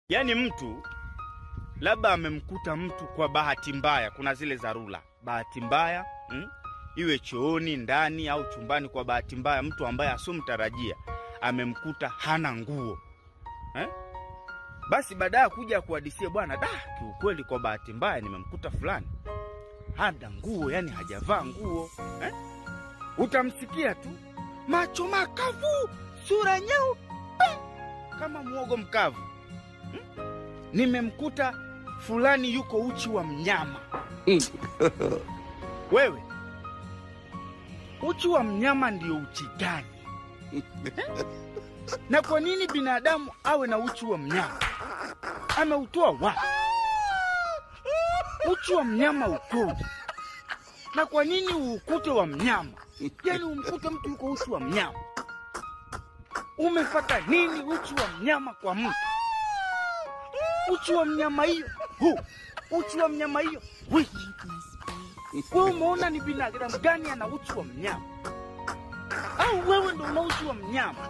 Yaani mtu labda amemkuta mtu kwa bahati mbaya, kuna zile dharura, bahati mbaya, iwe chooni, ndani au chumbani, kwa bahati mbaya mtu ambaye asomtarajia amemkuta hana nguo. Basi baadaye kuja kuhadithia, bwana kiukweli kwa bahati mbaya nimemkuta fulani hana nguo, yani hajavaa nguo. Utamsikia tu macho makavu, sura nyeupe kama muogo mkavu. Nimemkuta fulani yuko uchi wa mnyama. Wewe, uchi wa mnyama ndio uchi gani? Na kwa nini binadamu awe na uchi wa mnyama? Ameutoa wapi? Uchi wa mnyama ukoje? Na kwa nini ukute wa mnyama? Yaani umkute mtu yuko uchi wa mnyama. Umefata nini uchi wa mnyama kwa mtu? Uchi wa mnyama hiyo, uchi wa mnyama hiyo, wewe umeona ni binadamu gani ana uchi wa mnyama? Au wewe ndio una uchi wa mnyama?